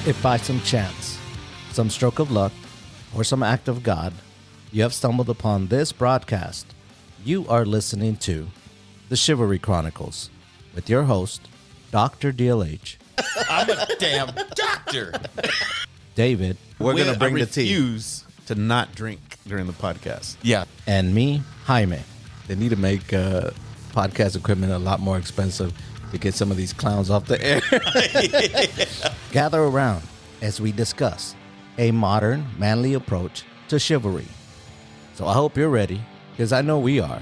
If by some chance, some stroke of luck, or some act of God, you have stumbled upon this broadcast, you are listening to the Chivalry Chronicles with your host, Dr. DLH. I'm a damn doctor. David. We're going to bring the tea refuse to not drink during the podcast. Yeah. And me, Jaime. They need to make podcast equipment a lot more expensive to get some of these clowns off the air. Gather around as we discuss a modern, manly approach to chivalry. So I hope you're ready, because I know we are.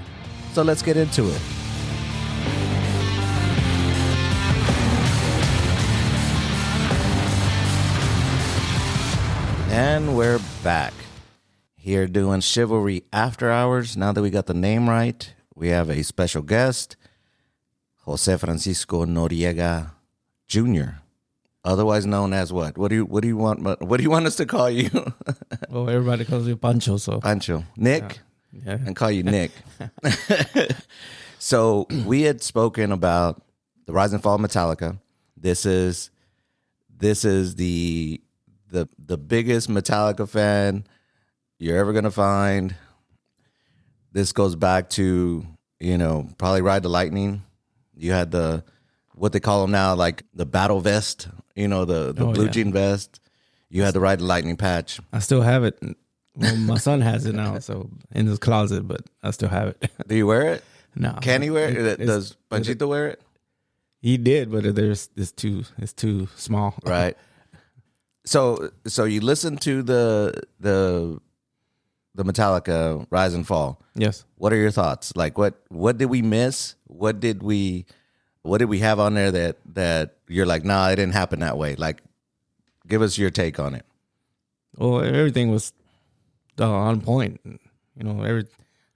So let's get into it. And we're back here doing Chivalry After Hours. Now that we got the name right, we have a special guest, Jose Francisco Noriega Jr., otherwise known as what? What do you want us to call you? Well, everybody calls you Pancho, so Pancho. Nick? yeah. And call you Nick. So we had spoken about the rise and fall of Metallica. This is the biggest Metallica fan you're ever gonna find. This goes back to, probably Ride the Lightning. You had what they call them now, like the battle vest, the blue jean vest. You had the Ride the Lightning patch. I still have it. Well, my son has it now, so in his closet, but I still have it. Do you wear it? No. Can he wear it? Does Panchito wear it? He did, but it's too small. Right. So you listen to the Metallica Rise and Fall. Yes. What are your thoughts? Like what did we miss? What did we have on there that you're like, nah, it didn't happen that way? Like, give us your take on it. Well, everything was on point.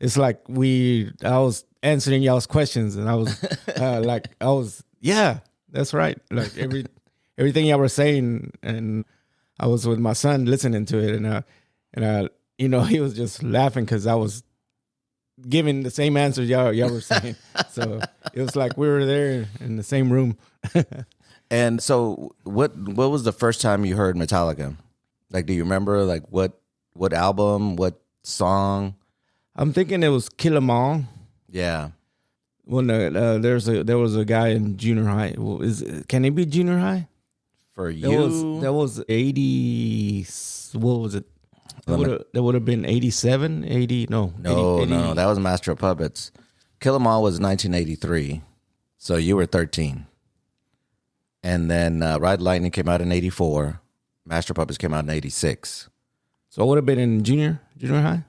It's like I was answering y'all's questions, and I was yeah, that's right. Like everything y'all were saying, and I was with my son listening to it, and he was just laughing because I was giving the same answers y'all were saying. So it was like we were there in the same room. And so what was the first time you heard Metallica? Like, do you remember like what album, what song? I'm thinking it was Kill 'Em All. Yeah. Well, no, there was a guy in junior high. Well, can it be junior high? For you? That was 80. What was it? That would have been 87, 80. No, 80. No. That was Master of Puppets. Kill 'Em All was 1983. So you were 13. And then Ride the Lightning came out in 84. Master of Puppets came out in 86. So I would have been in junior high?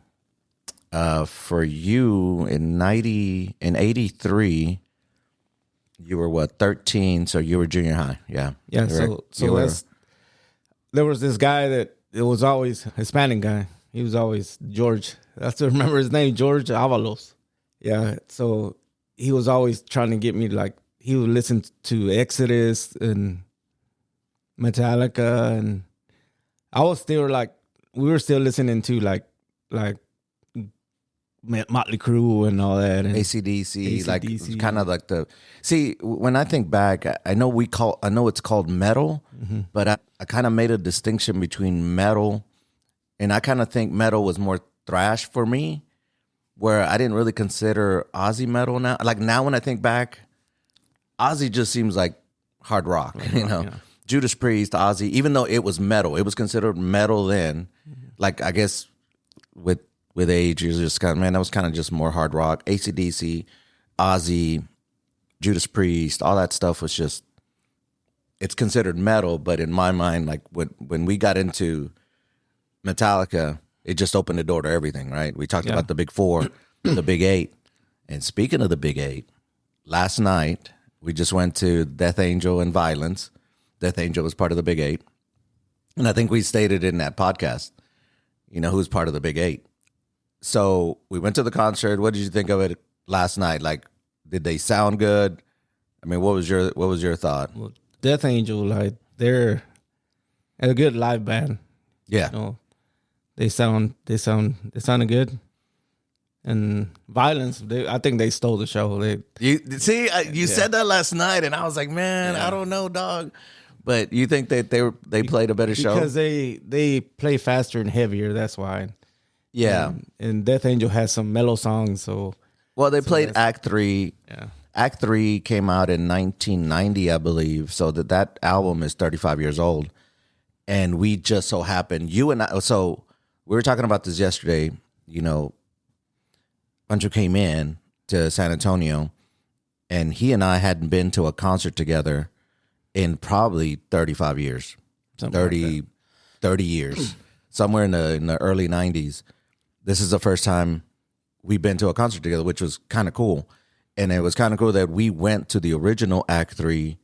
For you in 83, you were what, 13? So you were junior high. Yeah. Yeah. There was this guy that it was always Hispanic guy. He was always George. I still remember his name, George Avalos. Yeah. So he was always trying to get me, like, he would listen to Exodus and Metallica, and I was still like, we were still listening to like Motley Crue and all that, and AC/DC, like kind of like when I think back, I know it's called metal, but I kind of made a distinction between metal, and I kind of think metal was more thrash for me, where I didn't really consider Ozzy metal now. Like now when I think back, Ozzy just seems like hard rock, Yeah. Judas Priest, Ozzy, even though it was metal, it was considered metal then. Like, I guess with age, you're just kind of, man, that was kind of just more hard rock. AC/DC, Ozzy, Judas Priest, all that stuff was just, it's considered metal, but in my mind, like when we got into Metallica, it just opened the door to everything, right? We talked about the Big Four, the Big Eight. And speaking of the Big Eight, last night, we just went to Death Angel and Vio-Lence. Death Angel was part of the Big Eight. And I think we stated in that podcast, who's part of the Big Eight. So we went to the concert. What did you think of it last night? Like, did they sound good? I mean, what was your thought? Well, Death Angel, like, they're a good live band. Yeah. They sounded good. And Vio-Lence, I think they stole the show. You said that last night, and I was like, man, I don't know, dog. But you think that they played a better show? Because they play faster and heavier. That's why. Yeah. And Death Angel has some mellow songs. So Well, they played Act 3. yeah. Act 3 came out in 1990, I believe. So that album is 35 years old. And we just so happened, you and I, so we were talking about this yesterday, you know, Buncho came in to San Antonio, and he and I hadn't been to a concert together in probably 35 years, Something 30 years, somewhere in the early 90s. This is the first time we've been to a concert together, which was kind of cool. And it was kind of cool that we went to the original Act 3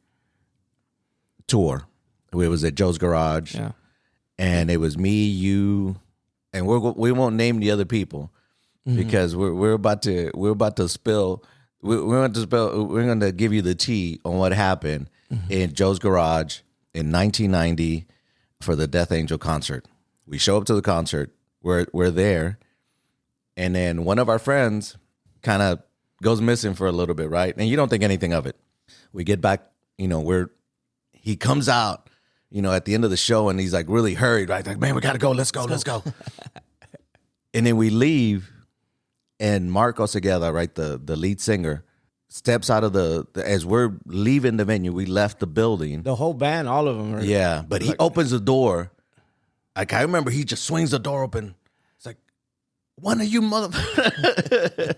tour. It was at Joe's Garage. Yeah. And it was me, you, and we won't name the other people because we're about to spill. We're going to give you the tea on what happened in Joe's Garage in 1990 for the Death Angel concert. We show up to the concert. We're there, and then one of our friends kind of goes missing for a little bit, right? And you don't think anything of it. We get back, you know, he comes out, you know, at the end of the show, and he's like really hurried, right? Like, man, we gotta go. Let's go. And then we leave, and Mark Osegueda, right, the lead singer, steps out of as we're leaving the venue. We left the building. The whole band, all of them. Yeah, but he opens the door. Like, I remember he just swings the door open. It's like, one of you motherfuckers.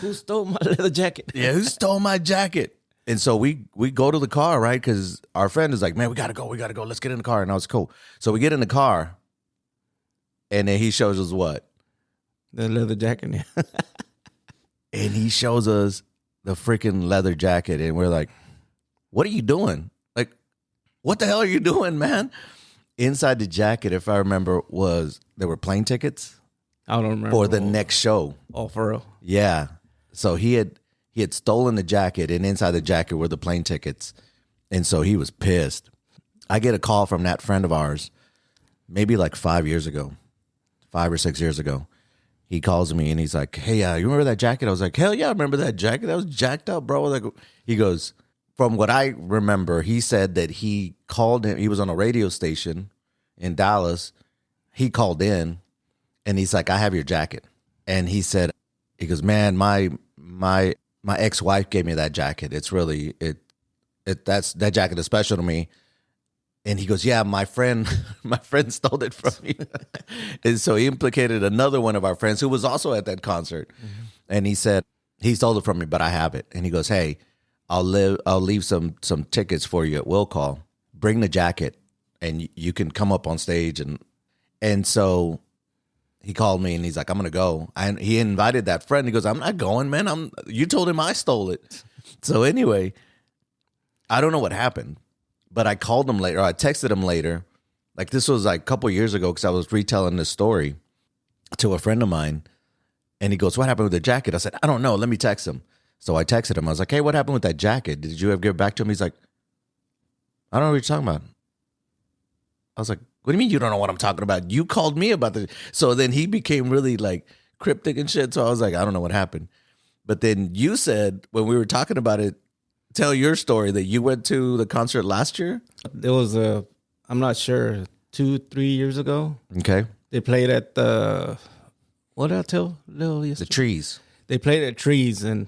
Who stole my leather jacket? Yeah, who stole my jacket? And so we go to the car, right? Because our friend is like, man, we gotta go. Let's get in the car. And I was cool. So we get in the car, and then he shows us what? The leather jacket. Yeah. And he shows us the freaking leather jacket, and we're like, what are you doing? Like, what the hell are you doing, man? Inside the jacket, if I remember, there were plane tickets I don't remember. for the next show. Oh, for real? Yeah. So he had stolen the jacket, and inside the jacket were the plane tickets. And so he was pissed. I get a call from that friend of ours, maybe like 5 or 6 years ago. He calls me and he's like, hey, you remember that jacket? I was like, hell yeah, I remember that jacket. That was jacked up, bro. Like, he goes, from what I remember, he said that he called him. He was on a radio station in Dallas. He called in and he's like, I have your jacket. And he goes, man, my ex-wife gave me that jacket. It's really, that jacket is special to me. And he goes, yeah, my friend stole it from me. And so he implicated another one of our friends who was also at that concert. Mm-hmm. And he said, he stole it from me, but I have it. And he goes, hey, I'll leave some tickets for you at will call. Bring the jacket and you can come up on stage. And so he called me and he's like, I'm going to go. And he invited that friend. He goes, I'm not going, man. You told him I stole it. So anyway, I don't know what happened. But I called him later, or I texted him later. Like, this was like a couple years ago because I was retelling this story to a friend of mine. And he goes, what happened with the jacket? I said, I don't know. Let me text him. So I texted him. I was like, hey, what happened with that jacket? Did you ever give it back to him? He's like, I don't know what you're talking about. I was like, what do you mean you don't know what I'm talking about? You called me about this. So then he became really like cryptic and shit. So I was like, I don't know what happened. But then you said, when we were talking about it, tell your story that you went to the concert last year. There was I'm not sure, 2-3 years ago. Okay. They played at what did I tell Lil yesterday? The Trees. They played at Trees, and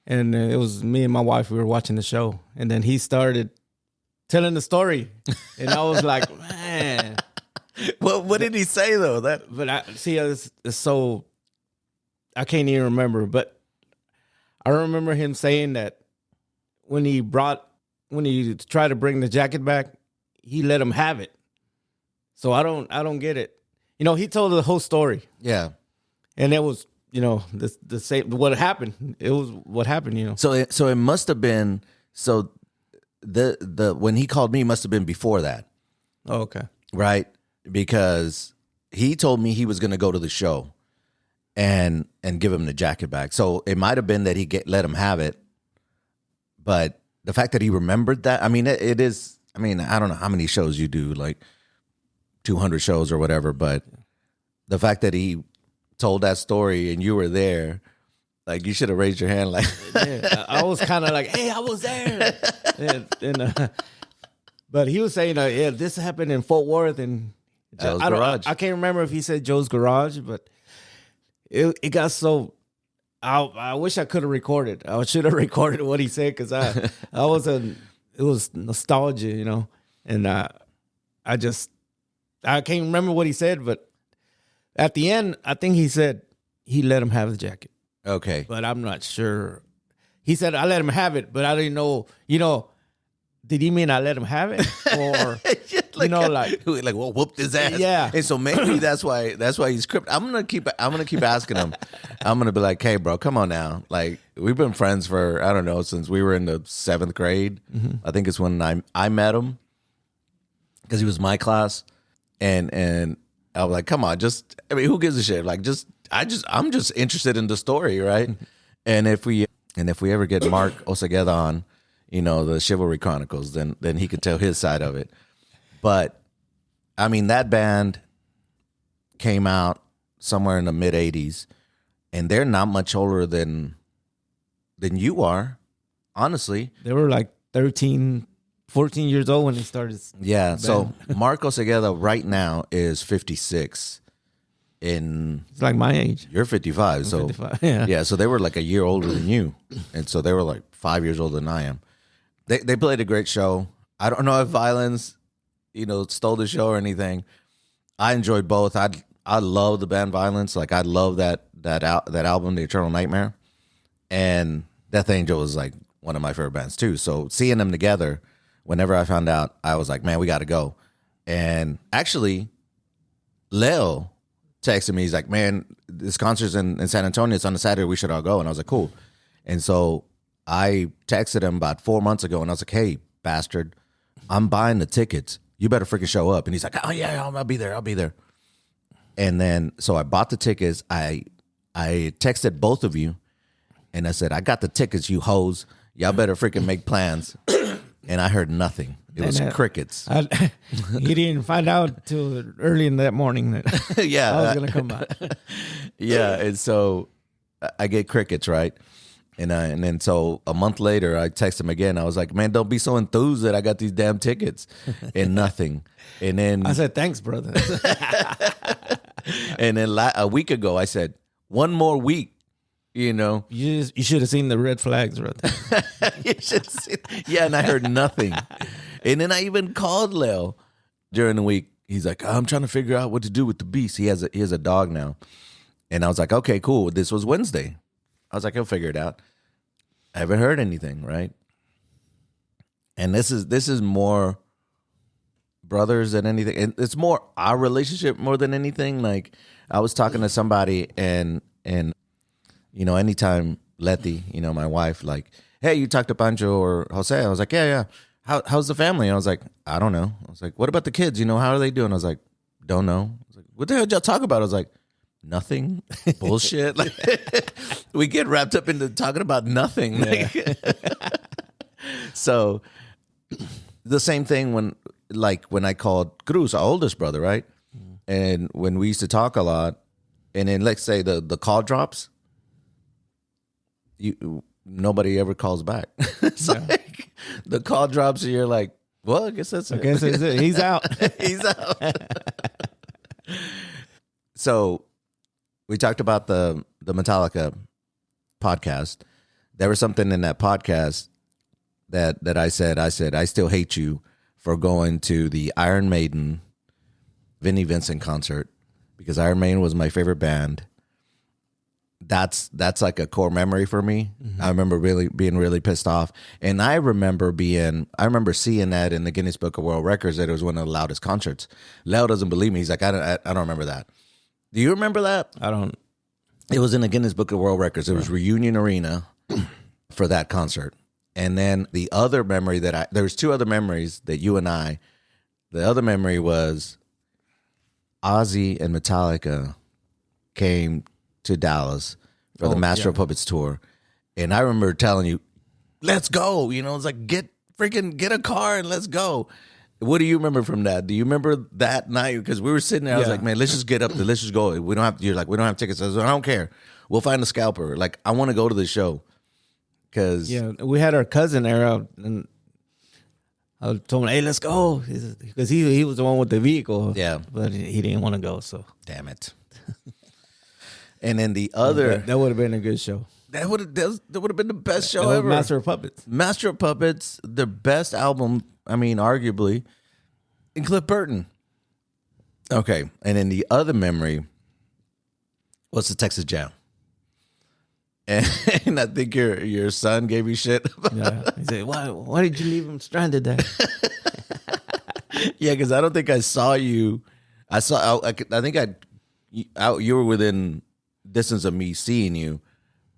it was me and my wife. We were watching the show, and then he started telling the story, and I was like, man. Well, what did he say though? But I see, it's so I can't even remember, but I remember him saying that when he tried to bring the jacket back, he let him have it. So I don't get it. You know, he told the whole story. Yeah. And it was, you know, the same what happened. It was what happened, you know. So it must have been the when he called me it must have been before that. Oh, okay. Right? Because he told me he was going to go to the show and give him the jacket back. So it might have been that he let him have it. But the fact that he remembered that, I mean, it is, I mean, I don't know how many shows you do, like 200 shows or whatever, but the fact that he told that story and you were there, like, you should have raised your hand. Like, yeah, I was kind of like, hey, I was there. and But he was saying, yeah, this happened in Fort Worth and Joe's Garage. I can't remember if he said Joe's Garage, but it got so. I wish I could have recorded. I should have recorded what he said because it was nostalgia, you know, and I can't remember what he said, but at the end, I think he said he let him have the jacket. Okay. But I'm not sure. He said, I let him have it, but I didn't know, did he mean I let him have it? Or, like well, whooped his ass. Yeah. And so maybe that's why he's crypt. I'm gonna keep asking him. I'm gonna be like, hey, bro, come on now. Like, we've been friends for, I don't know, since we were in the 7th grade. Mm-hmm. I think it's when I met him because he was my class. And I was like, come on, who gives a shit? Like, I'm just interested in the story, right? And if we ever get Mark Osageda on, the Chivalry Chronicles, then he could tell his side of it. But I mean, that band came out somewhere in the mid '80s, and they're not much older than you are, honestly. They were like 13, 14 years old when they started. Yeah. So Mark Osageda right now is 56. It's like my age. You're 55. I'm so 55, yeah. So they were like a year older than you, and so they were like 5 years older than I am. They played a great show. I don't know if Vio-Lence, stole the show or anything. I enjoyed both. I love the band Vio-Lence. Like, I love that album, The Eternal Nightmare, and Death Angel was like one of my favorite bands too. So seeing them together, whenever I found out, I was like, man, we got to go. And actually, Leo texted me. He's like, man, this concert's in San Antonio. It's on a Saturday. We should all go. And I was like, cool. And so I texted him about 4 months ago, and I was like, hey, bastard, I'm buying the tickets. You better freaking show up. And he's like, oh, yeah, I'll be there. And then, so I bought the tickets. I texted both of you, and I said, I got the tickets, you hoes. Y'all better freaking make plans. And I heard nothing. It was crickets. He didn't find out till early in that morning that yeah, I was going to come out. Yeah, and so I get crickets, right? And then so a month later, I text him again. I was like, man, don't be so enthused that I got these damn tickets. And nothing. And then I said, thanks, brother. And then a week ago, I said, one more week, You should have seen the red flags right there. You should have seen. Yeah, and I heard nothing. And then I even called Leo during the week. He's like, I'm trying to figure out what to do with the beast. He has a dog now. And I was like, okay, cool. This was Wednesday. I was like, he'll figure it out. I haven't heard anything, right? And this is more brothers than anything. And it's more our relationship more than anything. Like, I was talking to somebody and anytime Letty, my wife, like, hey, you talked to Pancho or Jose? I was like, yeah. How's the family? And I was like, I don't know. I was like, what about the kids? How are they doing? I was like, don't know. I was like, what the hell did y'all talk about? I was like, nothing. Bullshit. Like, we get wrapped up into talking about nothing. Yeah. So the same thing when I called Cruz, our oldest brother, right? And when we used to talk a lot, and then let's say the call drops, nobody ever calls back. It's like the call drops and you're like, well, I guess that's it. He's out. He's out. So we talked about the Metallica podcast. There was something in that podcast that I said, I still hate you for going to the Iron Maiden Vinnie Vincent concert because Iron Maiden was my favorite band. That's like a core memory for me. Mm-hmm. I remember being really pissed off. And I remember seeing that in the Guinness Book of World Records that it was one of the loudest concerts. Leo doesn't believe me. He's like, I don't remember that. Do you remember that? I don't. It was in the Guinness Book of World Records. It was Reunion Arena for that concert. And then the other memory there's two other memories that you and the other memory was Ozzy and Metallica came to Dallas for the Master of Puppets tour. And I remember telling you, let's go. It's like, get a car and let's go. What do you remember from that? Do you remember that night? Because we were sitting there, I was like, man, let's just get up there. Let's just go. We don't have tickets. I was like, I don't care. We'll find a scalper. Like, I want to go to the show. Because we had our cousin there, and I told him, hey, let's go. Because he was the one with the vehicle. Yeah. But he didn't want to go, so. Damn it. And then the other... That would have been a good show. That would have been the best show That was ever. Master of Puppets. Master of Puppets, the best album, I mean, arguably, in Cliff Burton. Okay. And then the other memory was the Texas Jam. And I think your son gave you shit. Yeah. He said, why did you leave him stranded there? Yeah, because I don't think I saw you. I think you were within distance of me seeing you,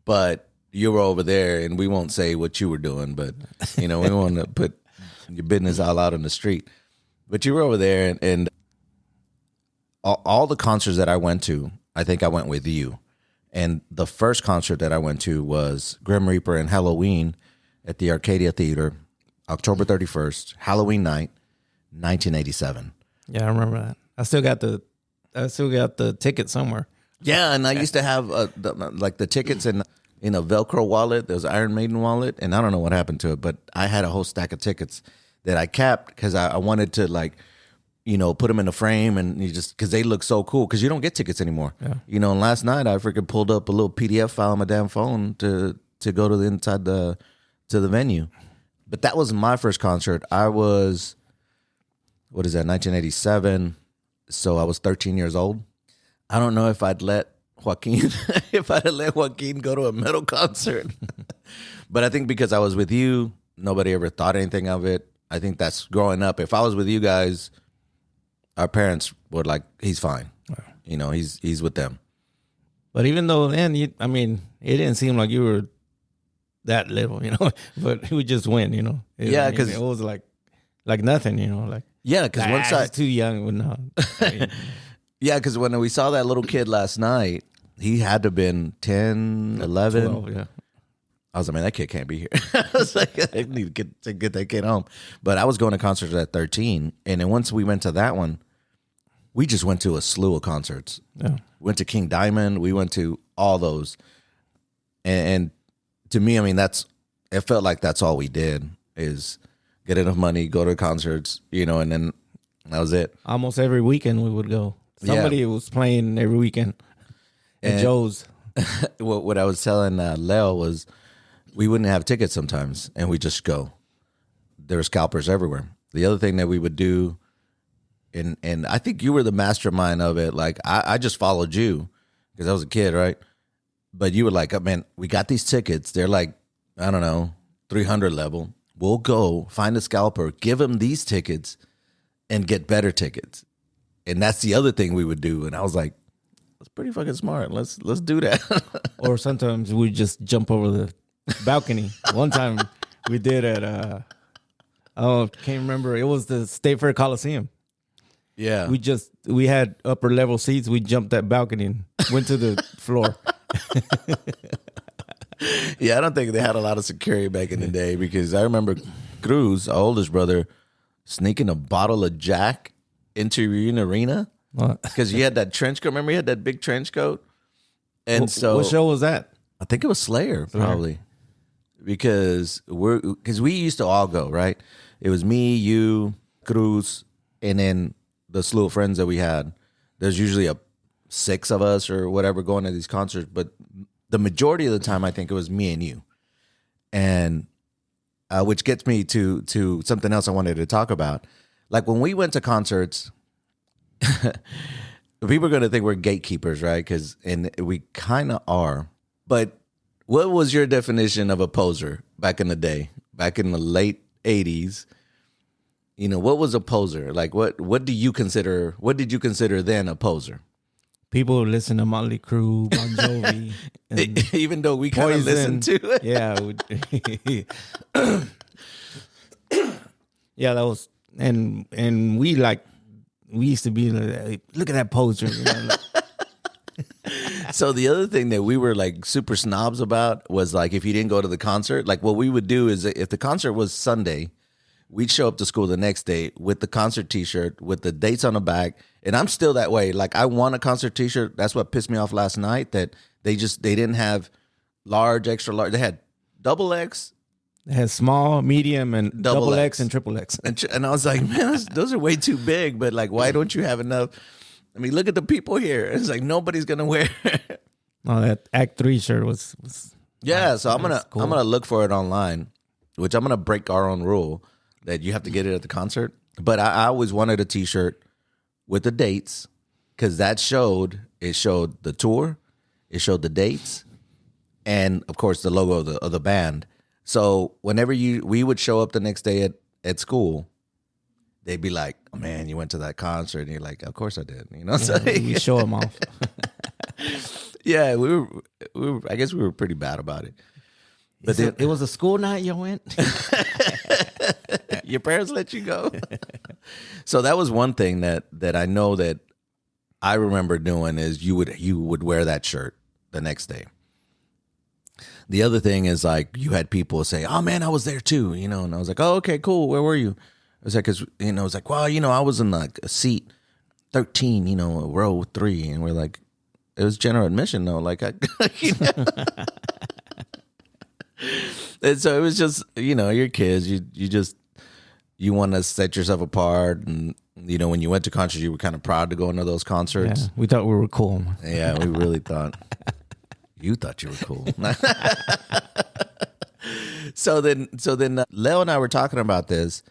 but you were over there, and we won't say what you were doing, but we want to put your business all out on the street. But you were over there, and all the concerts that I went to, I think I went with you. And the first concert that I went to was Grim Reaper and Halloween at the Arcadia Theater, October 31st, Halloween night, 1987. Yeah, I remember that. I still got the ticket somewhere. Yeah, and I used to have the tickets in a Velcro wallet. There was an Iron Maiden wallet, and I don't know what happened to it, but I had a whole stack of tickets that I kept because I wanted to put them in a frame, and because they look so cool, because you don't get tickets anymore. Yeah. And last night I freaking pulled up a little PDF file on my damn phone to go to the inside to the venue. But that was my first concert. I was, 1987. So I was 13 years old. I don't know if I'd let Joaquin go to a metal concert. But I think because I was with you, nobody ever thought anything of it. I think that's growing up. If I was with you guys, our parents were like, he's fine. He's with them. But even though then, it didn't seem like you were that little, but we just went, Yeah, because it was like nothing, yeah, because once I was too young, no. Yeah, because when we saw that little kid last night, he had to have been 10, 11. 12, yeah. I was like, man, that kid can't be here. I was like, I need to get that kid home. But I was going to concerts at 13. And then once we went to that one, we just went to a slew of concerts. Yeah. Went to King Diamond. We went to all those. And to me, it felt like that's all we did is get enough money, go to concerts, and then that was it. Almost every weekend we would go. Somebody was playing every weekend at Joe's. What I was telling Leo was we wouldn't have tickets sometimes, and we just go. There were scalpers everywhere. The other thing that we would do, and I think you were the mastermind of it. Like I just followed you because I was a kid, right? But you were like, oh, man, we got these tickets. They're like, I don't know, 300 level. We'll go find a scalper, give him these tickets, and get better tickets. And that's the other thing we would do. And I was like, that's pretty fucking smart. Let's do that. Or sometimes we just jump over the balcony. One time we did at can't remember. It was the State Fair Coliseum. Yeah. We had upper level seats. We jumped that balcony and went to the floor. Yeah, I don't think they had a lot of security back in the day because I remember Cruz, our oldest brother, sneaking a bottle of Jack into Union Arena because he had that trench coat. Remember, he had that big trench coat. And what show was that? I think it was Slayer, probably, because we used to all go, right? It was me, you, Cruz, and then the slew of friends that we had. There's usually 6 of us or whatever going to these concerts, but the majority of the time, I think it was me and you, and which gets me to something else I wanted to talk about. Like when we went to concerts, people are going to think we're gatekeepers, right? And we kind of are. But what was your definition of a poser back in the day, back in the late 80s? What was a poser? Like what did you consider then a poser? People who listen to Motley Crue, Bon Jovi, and even though we kind of listened to it. Yeah. Yeah, that was, and we used to be like, look at that poser. So the other thing that we were like super snobs about was like if you didn't go to the concert, like what we would do is if the concert was Sunday, we'd show up to school the next day with the concert T-shirt with the dates on the back. And I'm still that way. Like I want a concert T-shirt. That's what pissed me off last night, that they didn't have large, extra large. They had double X, It has small, medium, and double X and triple X. And I was like, man, those are way too big. But like, why don't you have enough? I mean, look at the people here. It's like nobody's gonna wear. Oh, that Act 3 shirt was Yeah, so I'm cool. gonna look for it online, which I'm gonna break our own rule that you have to get it at the concert. But I always wanted a T-shirt with the dates because that showed the tour, it showed the dates, and of course the logo of the band. So whenever we would show up the next day at school, they'd be like, "Oh man, you went to that concert," and you're like, "Of course I did." You know, Yeah, so we show them off. yeah, we were. I guess we were pretty bad about it. But then, It was a school night you went? your parents let you go. So that was one thing that I know that I remember doing is you would wear that shirt the next day. The other thing is like you had people say, "Oh man, I was there too," you know, and I was like, "Oh, okay, cool. Where were you?" I was like, "Cause you know, it's like, well, you know, I was in like a seat 13, you know, row 3," and we're like, it was general admission though, like you know? And so it was just, you know, you're kids, you want to set yourself apart, and you know, when you went to concerts, you were kind of proud to go into those concerts. Yeah, we thought we were cool. Yeah, we really thought. You thought you were cool. So then, Leo and I were talking about this,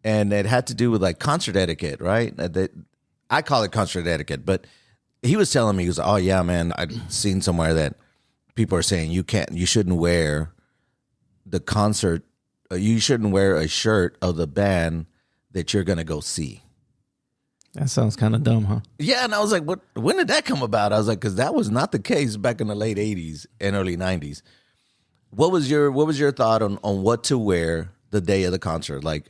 and it had to do with like concert etiquette, right? I call it concert etiquette, but he was telling me, he was, "Oh yeah, man, I'd seen somewhere that people are saying you shouldn't wear the concert, you shouldn't wear a shirt of the band that you're gonna go see." That sounds kind of dumb, huh? Yeah, and I was like, "What? When did that come about?" I was like, "Because that was not the case back in the late '80s and early '90s." What was your thought on what to wear the day of the concert? Like,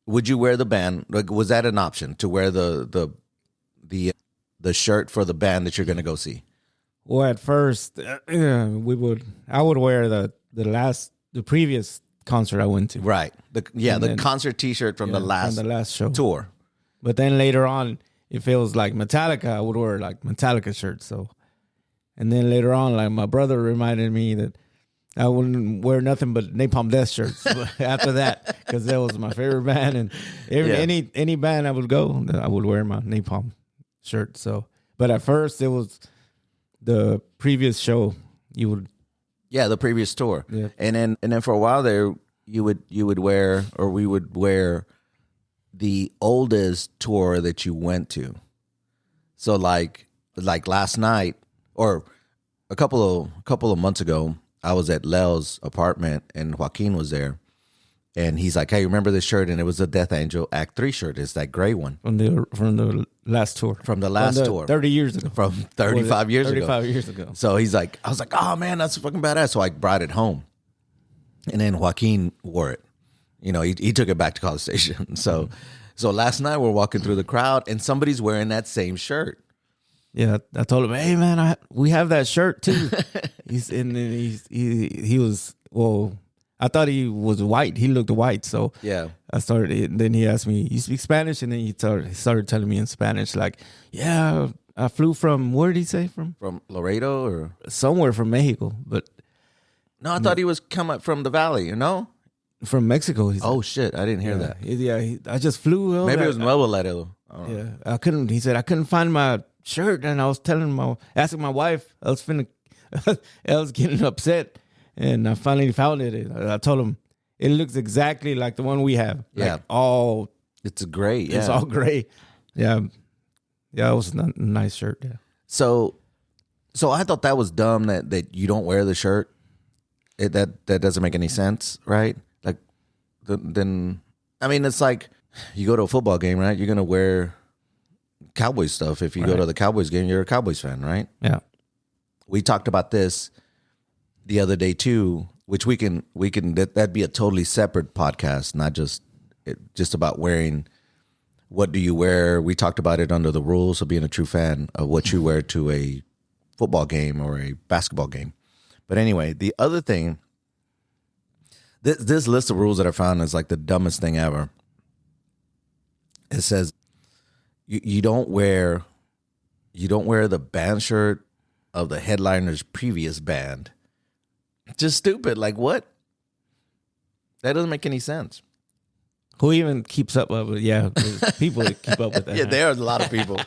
would you wear the band? Like, was that an option to wear the shirt for the band that you're going to go see? Well, at first, I would wear the previous concert I went to. Right. The concert T-shirt from the last show tour. But then later on, if it was like Metallica, I would wear like Metallica shirts. So, and then later on, like my brother reminded me that I wouldn't wear nothing but Napalm Death shirts after that, because that was my favorite band, and any band I would go, I would wear my Napalm shirt. So, but at first it was the previous show. You would, the previous tour, yeah. and then for a while there, you would wear, or we would wear, the oldest tour that you went to. So like last night, or a couple of months ago, I was at Leo's apartment and Joaquin was there, and he's like, "Hey, remember this shirt?" And it was a Death Angel Act 3 shirt. It's that gray one from the last tour. From the last tour. 30 years ago. From 35 years ago. 35 years ago. So I was like, "Oh man, that's fucking badass." So I brought it home, and then Joaquin wore it. You know, he took it back to College Station. So last night we're walking through the crowd and somebody's wearing that same shirt. Yeah, I told him, "Hey man, we have that shirt too." He was, well, I thought he was white. He looked white, so yeah. I started. Then he asked me, "You speak Spanish?" And then he started telling me in Spanish, like, "Yeah, I flew from, where did he say from? From Laredo or somewhere from Mexico, but no, I thought he was coming from the valley. You know, from Mexico." Oh shit, I didn't hear that. Yeah, I just flew. Maybe it was Nuevo Laredo. Yeah, I couldn't. He said I couldn't find my shirt, and I was asking my wife. I was getting upset, and I finally found it. I told him it looks exactly like the one we have. Yeah, like it's great. Yeah, it's all gray. Yeah, it was a nice shirt. Yeah. So I thought that was dumb that you don't wear the shirt. That doesn't make any sense, right? Like, then I mean, it's like you go to a football game, right? You're gonna wear Cowboys stuff. If you go to the Cowboys game, you're a Cowboys fan, right? Yeah. We talked about this the other day too, which we can that'd be a totally separate podcast, not just about wearing. What do you wear? We talked about it under the rules of being a true fan of what you wear to a football game or a basketball game. But anyway, the other thing, this list of rules that I found is like the dumbest thing ever. It says you don't wear the band shirt of the headliner's previous band. Just stupid. Like what? That doesn't make any sense. Who even keeps up with it? Yeah, there's people that keep up with that. Yeah, there are a lot of people.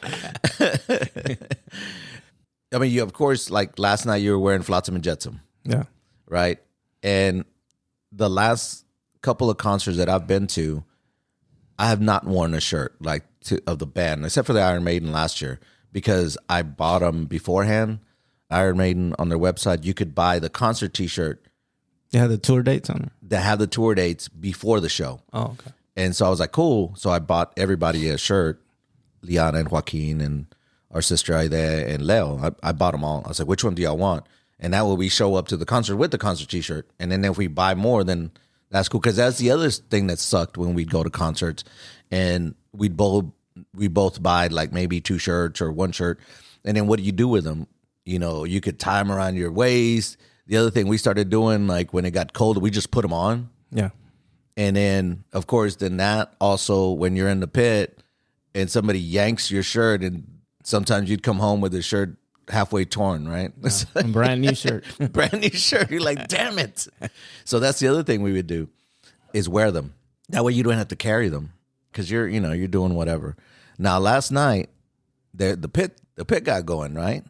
I mean, you of course, like last night you were wearing Flotsam and Jetsam, Yeah. right? And the last couple of concerts that I've been to, I have not worn a shirt like of the band, except for the Iron Maiden last year, because I bought them beforehand. Iron Maiden on their website, you could buy the concert T-shirt. They have the tour dates on there. That have the tour dates before the show. Oh, okay. And so I was like, cool. So I bought everybody a shirt, Liana and Joaquin and our sister Aide and Leo. I bought them all. I was like, which one do y'all want? And that way we show up to the concert with the concert T-shirt. And then if we buy more, then that's cool. Because that's the other thing that sucked when we'd go to concerts. And we both buy like maybe 2 shirts or 1 shirt. And then what do you do with them? You know, you could tie them around your waist. The other thing we started doing, like when it got cold, we just put them on. Yeah. And then, of course, then that also, when you're in the pit and somebody yanks your shirt, and sometimes you'd come home with the shirt halfway torn, right? Yeah. A brand new shirt. Brand new shirt. You're like, damn it. So that's the other thing we would do, is wear them. That way you don't have to carry them, because you're doing whatever. Now, last night, the pit got going, right?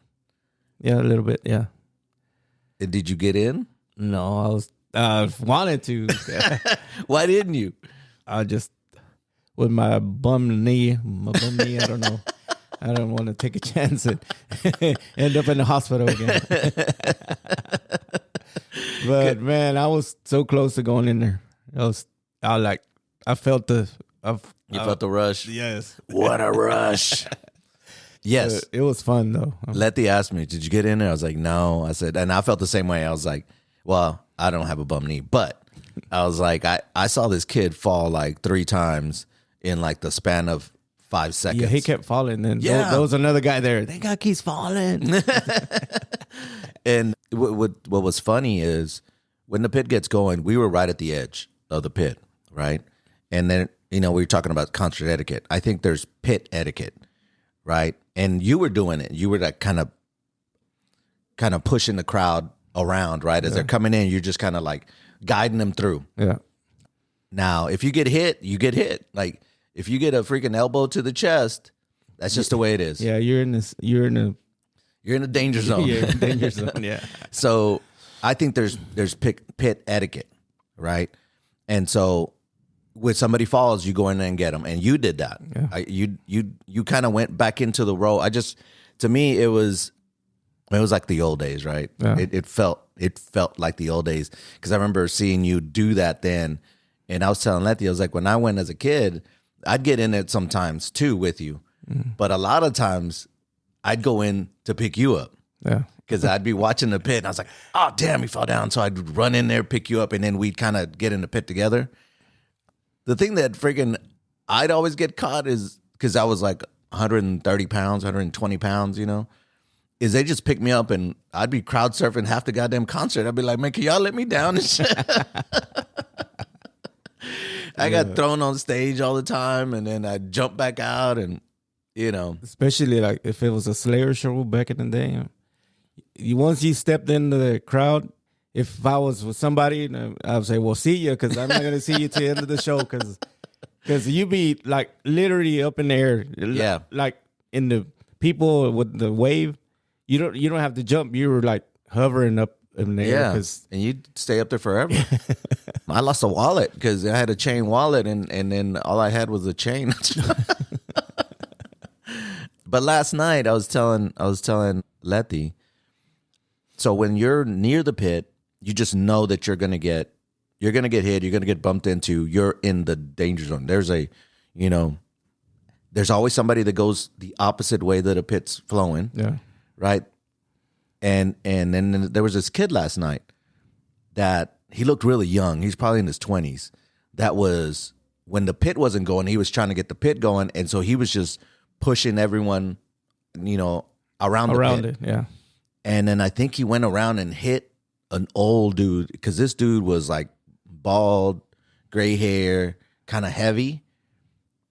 Yeah, a little bit. Yeah. Did you get in? No, I was wanted to. Why didn't you? I just with my bum knee. I don't know. I don't want to take a chance and end up in the hospital again. But man, I was so close to going in there. I felt the. You felt the rush. Yes. What a rush. Yes. It was fun though. Letty asked me, did you get in there? I was like, no. I said, and I felt the same way. I was like, well, I don't have a bum knee, but I was like, I saw this kid fall like 3 times in like the span of 5 seconds. Yeah, he kept falling. And there was another guy there. That guy keeps falling. And what was funny is when the pit gets going, we were right at the edge of the pit, right? And then, we were talking about concert etiquette. I think there's pit etiquette, right? And you were doing it. You were like kind of pushing the crowd around, right? As they're coming in, you're just kind of like guiding them through. Yeah. Now, if you get hit, you get hit. Like if you get a freaking elbow to the chest, that's just the way it is. Yeah, you're in a danger zone. You're in a danger zone. Yeah. So I think there's pit etiquette, right? And so when somebody falls, you go in there and get them, and you did that. Yeah. You kind of went back into the row. To me, it was like the old days, right? Yeah. It felt like the old days, because I remember seeing you do that then, and I was telling Letty, I was like, when I went as a kid, I'd get in it sometimes too with you, but a lot of times I'd go in to pick you up. Yeah. Because I'd be watching the pit, and I was like, oh, damn, he fell down. So I'd run in there, pick you up, and then we'd kind of get in the pit together. The thing that freaking I'd always get caught is, because I was like 130 pounds, 120 pounds, is they just pick me up, and I'd be crowd surfing half the goddamn concert. I'd be like, man, can y'all let me down and shit? I got thrown on stage all the time, and then I'd jump back out, and, Especially like if it was a Slayer show back in the day. Once you stepped into the crowd, if I was with somebody, I would say, well, see you, because I'm not going to see you till the end of the show, because you be like literally up in the air. Yeah. Like in the people with the wave, you don't have to jump. You were like hovering up in the air. And you'd stay up there forever. I lost a wallet because I had a chain wallet, and then all I had was a chain. But last night I was telling Letty, so when you're near the pit, you just know that you're gonna get hit, you're gonna get bumped into, you're in the danger zone. There's there's always somebody that goes the opposite way that a pit's flowing. Yeah. Right. And then there was this kid last night that he looked really young. He's probably in his 20s. That was when the pit wasn't going, he was trying to get the pit going. And so he was just pushing everyone, around the pit. It. Yeah. And then I think he went around and hit an old dude, because this dude was like bald, gray hair, kind of heavy,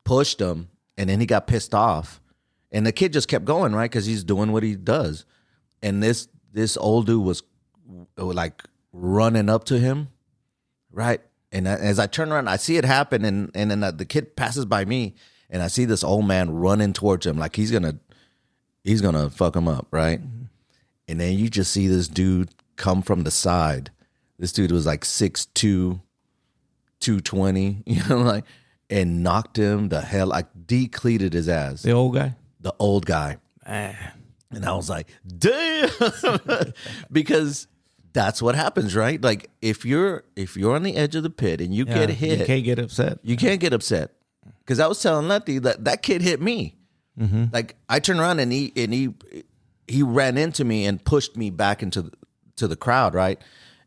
pushed him, and then he got pissed off. And the kid just kept going, right? Because he's doing what he does. And this old dude was like running up to him, right? And as I turn around, I see it happen, and then the kid passes by me, and I see this old man running towards him like he's gonna fuck him up, right? Mm-hmm. And then you just see this dude come from the side. This dude was like 6'2", 220, you know, like, and knocked him the hell, like decleated his ass. The old guy? The old guy. Man. And I was like, damn. Because that's what happens, right? Like if you're on the edge of the pit and you get hit. You can't get upset. You can't get upset. Because I was telling Lefty that kid hit me. Mm-hmm. Like I turned around and he ran into me and pushed me back into the crowd, right?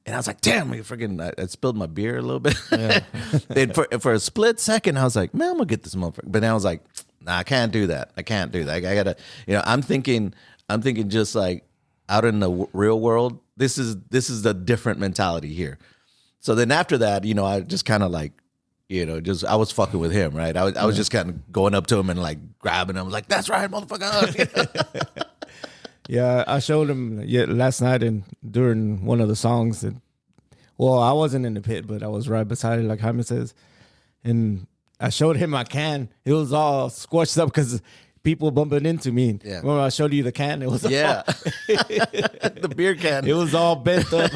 And I was like, damn, I spilled my beer a little bit. Yeah. And for a split second, I was like, man, I'm going to get this motherfucker. But then I was like, nah, I can't do that. I got to, I'm thinking just like out in the real world, this is a different mentality here. So then after that, I just kind of like, I was fucking with him, right? I was just kind of going up to him and like grabbing him. I was like, that's right, motherfucker. Yeah, I showed him last night and during one of the songs. I wasn't in the pit, but I was right beside it, like Jaime says. And I showed him my can. It was all squashed up because people bumping into me. Yeah. Remember I showed you the can? It was the beer can. It was all bent up.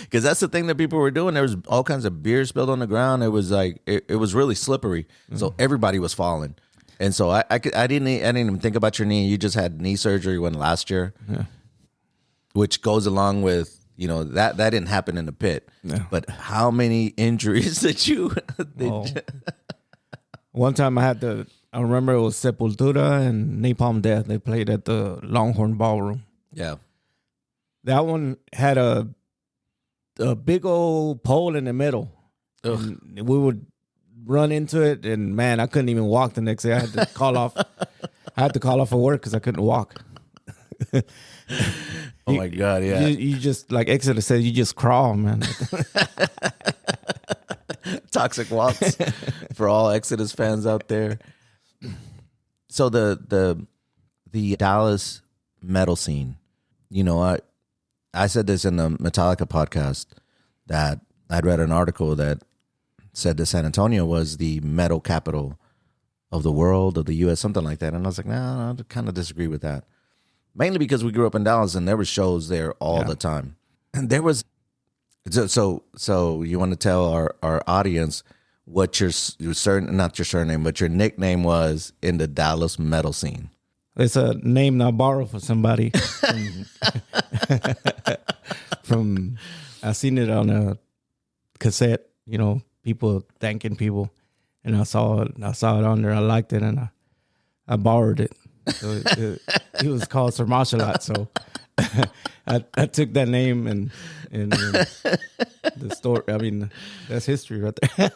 Because that's the thing that people were doing. There was all kinds of beer spilled on the ground. It was like it was really slippery. Mm-hmm. So everybody was falling. And so I didn't even think about your knee. You just had knee surgery last year, which goes along with that didn't happen in the pit. Yeah. But how many injuries did you? One time I remember it was Sepultura and Napalm Death. They played at the Longhorn Ballroom. Yeah, that one had a big old pole in the middle. And we would run into it, and man, I couldn't even walk the next day. I had to call off. I had to call off of work because I couldn't walk. Oh my God! Yeah, you just like Exodus said, you just crawl, man. Toxic walks for all Exodus fans out there. So the Dallas metal scene, I said this in the Metallica podcast that I'd read an article that said that San Antonio was the metal capital of the world, of the U.S., something like that. And I was like, no, I kind of disagree with that. Mainly because we grew up in Dallas and there were shows there all the time. And there was, so you want to tell our audience what your not your surname, but your nickname was in the Dallas metal scene. It's a name I borrowed from somebody. From I seen it on a cassette, people thanking people, and I saw it on there. I liked it, and I borrowed it. So it was called Sir Mosh-A-Lot. So I took that name and the story. I mean, that's history right there.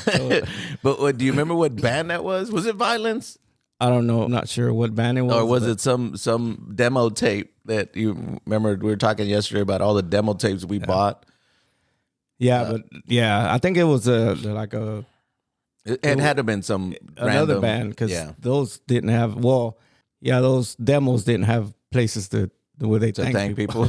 So, but do you remember what band that was? Was it Vio-Lence? I don't know. I'm not sure what band it was. Or was it some demo tape that you remember? We were talking yesterday about all the demo tapes we bought. Yeah, I think it was It had to have been some another band because those didn't have. Those demos didn't have places where they thank people.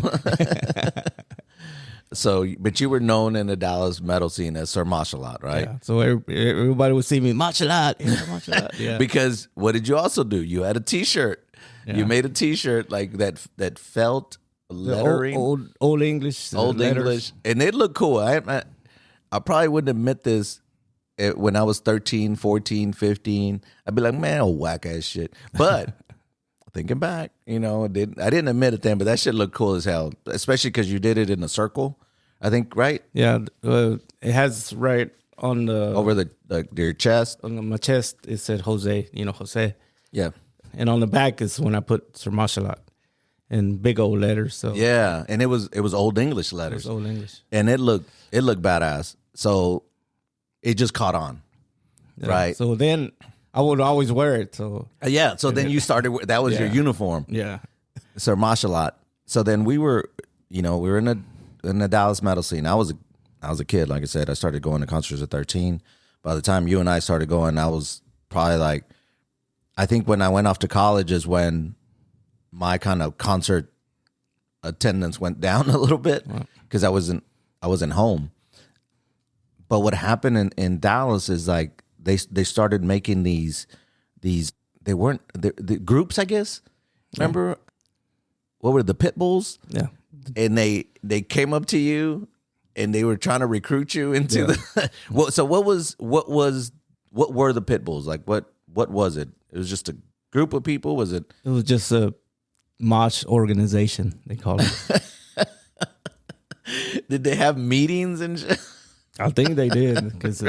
So, but you were known in the Dallas metal scene as Sir Mosh-A-Lot, right? Yeah. So everybody would see me, Mosh-A-Lot. Mosh-A-Lot. Yeah. Because what did you also do? You had a T-shirt. Yeah. You made a T-shirt like that felt lettering. Old English. Old English. And it looked cool. I probably wouldn't admit this when I was 13, 14, 15. I'd be like, man, whack ass shit. But thinking back, I didn't admit it then, but that shit looked cool as hell, especially because you did it in a circle, I think, right? Yeah, it has right on the over your chest. On my chest, it said Jose. Jose. Yeah, and on the back is when I put Sir Mosh-A-Lot in big old letters. So yeah, and it was Old English letters. It was Old English, and it looked badass. So it just caught on, right? So then I would always wear it. So so then you started. That was your uniform. Yeah, Sir Mosh-A-Lot. So then we were in the Dallas metal scene. I was a kid, like I said. I started going to concerts at 13. By the time you and I started going, I was probably like, I think when I went off to college is when my kind of concert attendance went down a little bit because I wasn't home. But what happened in Dallas is like they started making these they weren't the groups, I guess. Remember what were the pit bulls? Yeah. And they came up to you and they were trying to recruit you into the so what were the pit bulls? Like what was it? It was just a group of people, was it? It was just a mosh organization, they call it. Did they have meetings and shit? I think they did because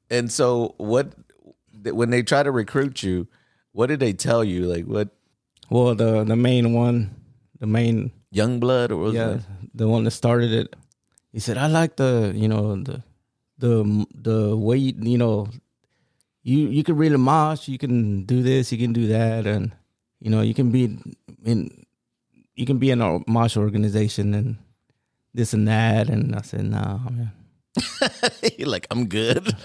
And so when they try to recruit you, what did they tell you? Like what? well, the main one, the main Youngblood, or what was it? the one that started it. He said, "I like the way you can really mosh, you can do this, you can do that, and you can be in a mosh organization and this and that." And I said, "Nah, man." You're like, I'm good.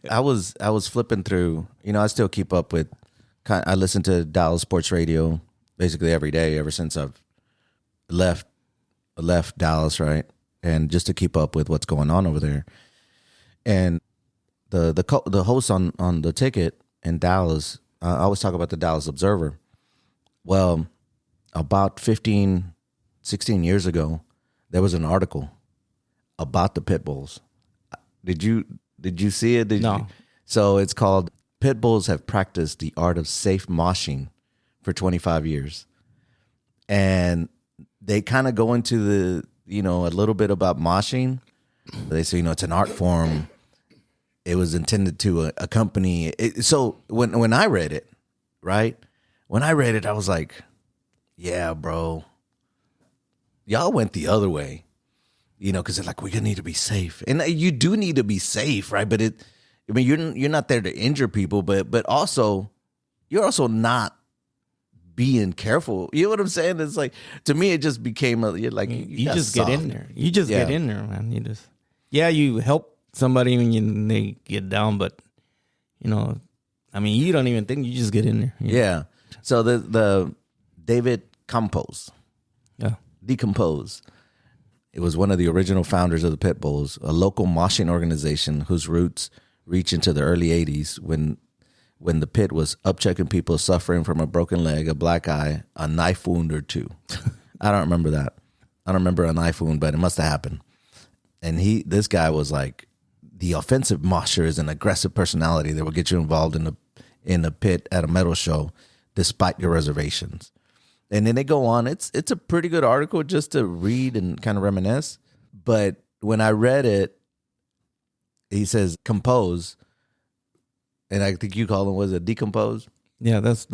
I was flipping through. I still keep up with. I listen to Dallas sports radio basically every day ever since I've left Dallas, right? And just to keep up with what's going on over there. And the host on the ticket in Dallas, I always talk about the Dallas Observer. Well, about 15, 16 years ago, there was an article about the pit bulls. Did you see it? No. So it's called "Pit Bulls Have Practiced the Art of Safe Moshing for 25 Years." And they kind of go into a little bit about moshing. They say, it's an art form. It was intended to accompany it. So when I read it, right? When I read it, I was like, yeah, bro, y'all went the other way. Because they're like, we're gonna need to be safe, and you do need to be safe, right? But you're not there to injure people, but also you're also not being careful. You know what I'm saying? It's like, to me, it just became you just get in there. You just get in there, man. You help somebody when they get down, but you don't even think, you just get in there. Yeah. So the David Decompose. It was one of the original founders of the Pit Bulls, a local moshing organization whose roots reach into the early 80s when the pit was upchecking people suffering from a broken leg, a black eye, a knife wound or two. I don't remember that. I don't remember a knife wound, but it must have happened. And this guy was like, the offensive mosher is an aggressive personality that will get you involved in the pit at a metal show despite your reservations. And then they go on. It's a pretty good article just to read and kind of reminisce. But when I read it, he says compose, and I think you call him, was it decompose? Yeah, that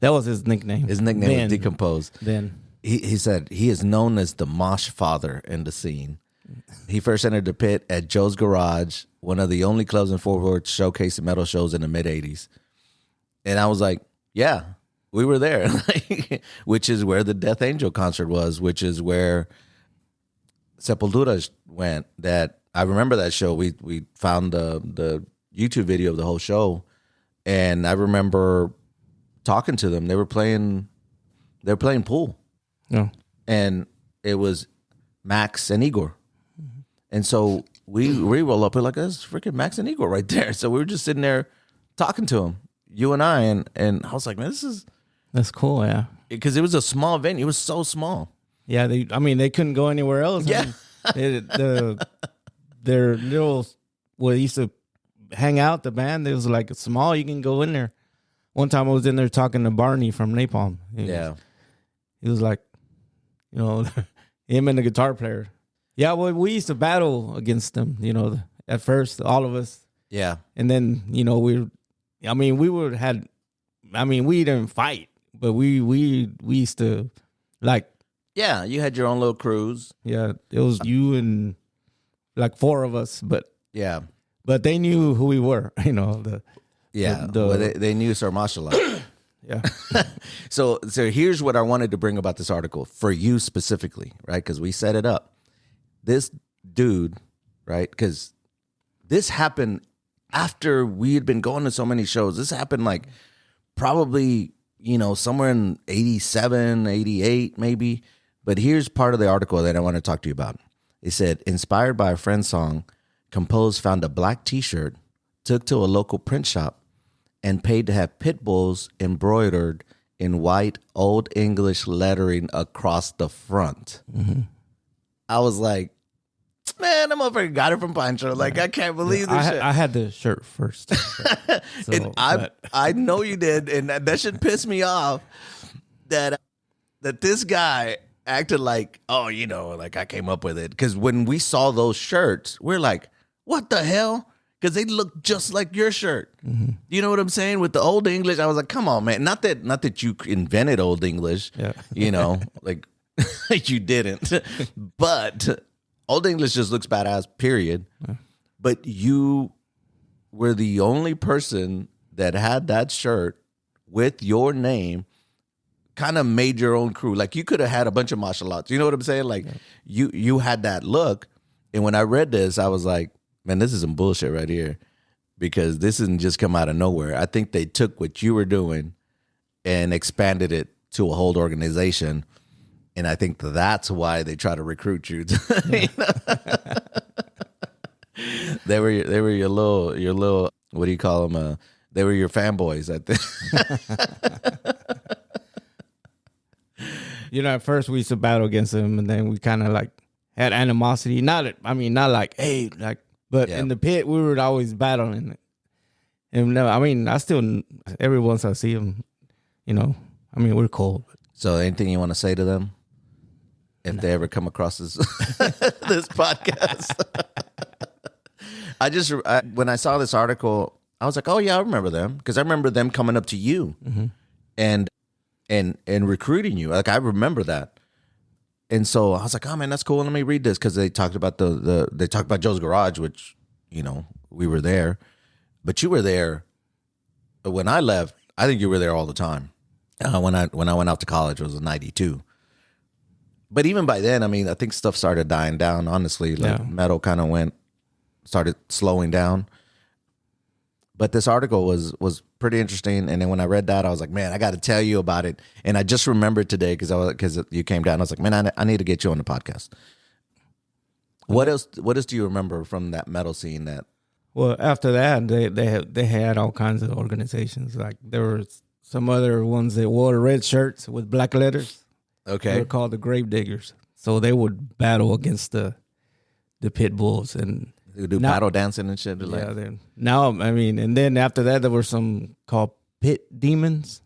was his nickname. His nickname was Decompose. Then he said he is known as the mosh father in the scene. He first entered the pit at Joe's Garage, one of the only clubs in Fort Worth showcasing metal shows in the mid '80s. And I was like, yeah. We were there, which is where the Death Angel concert was, which is where Sepultura went. That I remember that show. We found the YouTube video of the whole show, and I remember talking to them. They were playing pool, and it was Max and Igor, and so we roll up. We're like, that's freaking Max and Igor right there. So we were just sitting there talking to them, you and I, and I was like, man, that's cool, yeah. Because it was a small venue. It was so small. Yeah, they couldn't go anywhere else. Yeah. Their little, where they used to hang out, the band, it was like small, you can go in there. One time I was in there talking to Barney from Napalm. He was like, him and the guitar player. Yeah, well, we used to battle against them, at first, all of us. Yeah. And then, we didn't fight. But we used to, like... Yeah, you had your own little cruise. Yeah, it was you and like 4 of us, but... Yeah. But they knew who we were, they knew Sir Mosh-A-Lot. Yeah. So here's what I wanted to bring about this article, for you specifically, right? Because we set it up. This dude, right? Because this happened after we had been going to so many shows. This happened like... probably, somewhere in 87, 88, maybe. But here's part of the article that I want to talk to you about. They said, inspired by a friend's song, Compose found a black T-shirt, took to a local print shop, and paid to have pit bulls embroidered in white Old English lettering across the front. Mm-hmm. I was like, man, that motherfucker got it from Pancho. Like, I can't believe this shit. I had the shirt first. So, And I know you did, and that should piss me off that this guy acted like, oh, you know, like I came up with it. Because when we saw those shirts, we're like, what the hell? Because they look just like your shirt. Mm-hmm. You know what I'm saying? With the Old English, I was like, come on, man. Not that you invented Old English, Yeah. you know, like you didn't. But Old English just looks badass, period. Yeah. But you were the only person that had that shirt with your name, kind of made your own crew. Like, you could have had a bunch of Mosh-A-Lots. You know what I'm saying? Like, you had that look. And when I read this, I was like, man, this is some bullshit right here, because this didn't just come out of nowhere. I think they took what you were doing and expanded it to a whole organization. And I think that's why they try to recruit you. They were your little, what do you call them? They were your fanboys, I think. You know, at first we used to battle against them, and then we kind of like had animosity. Not like, hey, like, but Yeah. in the pit we were always battling. And no, I mean, I still, every once I see them, you know, I mean, we're cool. So anything you want to say to them if they ever come across this this podcast? When I saw this article, I was like, oh yeah, I remember them, because I remember them coming up to you and recruiting you. Like, I remember that. And so I was like, oh man, that's cool. Let me read this, because they talked about they talked about Joe's Garage, which, you know, we were there, but you were there when I left. I think you were there all the time. When I went out to college, it was in '92. But even by then, I mean, I think stuff started dying down. Honestly, like metal kind of started slowing down. But this article was pretty interesting, and then when I read that, I was like, man, I got to tell you about it. And I just remembered today because you came down. I was like, man, I need to get you on the podcast. What else do you remember from that metal scene? That Well, after that, they had all kinds of organizations. Like, there were some other ones that wore red shirts with black letters. okay, They were called the Grave Diggers. So they would battle against the pit bulls, and they would do battle dancing and shit. Like, yeah. And then after that, there were some called Pit Demons,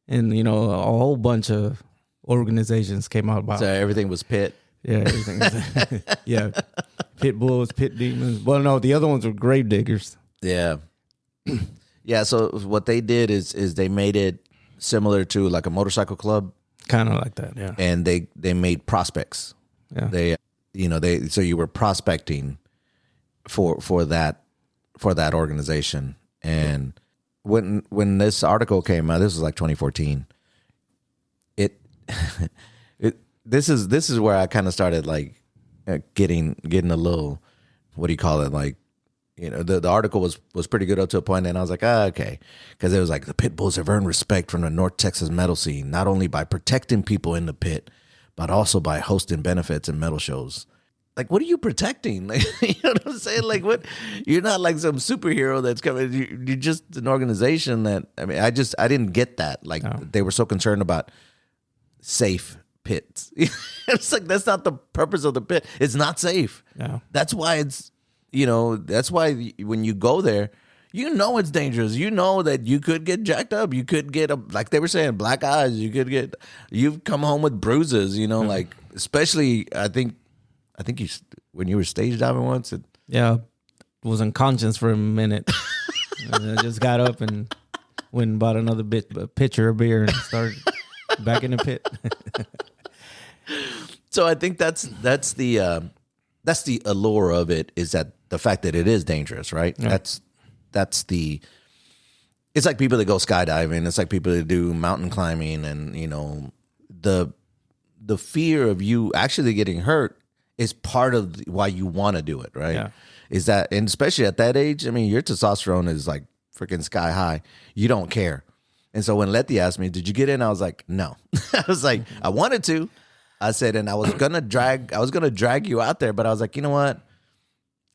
and you know, a whole bunch of organizations came out about. so everything was pit. Yeah, everything. Was, yeah, Pit Bulls, Pit Demons. Well, no, the other ones were Grave Diggers. Yeah. Yeah, so what they did is they made it similar to like a motorcycle club, Kind of like that. Yeah. and they made prospects. Yeah. So you were prospecting for that organization. And when this article came out, this was like 2014. This is where I kind of started like getting a little, what do you call it, like, you know, the article was pretty good up to a point, and I was like, okay, because it was like, the pit bulls have earned respect from the North Texas metal scene, not only by protecting people in the pit, but also by hosting benefits and metal shows. Like, what are you protecting? Like, you know what I'm saying? Like, what? You're not like some superhero that's coming. You're just an organization that, I mean, I didn't get that. Like, they were so concerned about safe pits. It's like, that's not the purpose of the pit. It's not safe. Yeah. That's why it's, you know, that's why when you go there, you know it's dangerous. You know that you could get jacked up. You could get, like they were saying, black eyes. You've come home with bruises, you know, like, especially, I think you, when you were stage diving once. Yeah. Was unconscious for a minute. And I just got up and went and bought another pitcher of beer and started back in the pit. So I think that's the allure of it, is that the fact that it is dangerous, right? Yeah. That's it's like people that go skydiving. It's like people that do mountain climbing, and you know, the fear of you actually getting hurt is part of why you want to do it, right? Yeah. Is that, and especially at that age, I mean, your testosterone is like freaking sky high. You don't care. And so when Letty asked me, did you get in? I was like, no. I was like, I wanted to, I said, and I was gonna drag you out there, but I was like, you know what?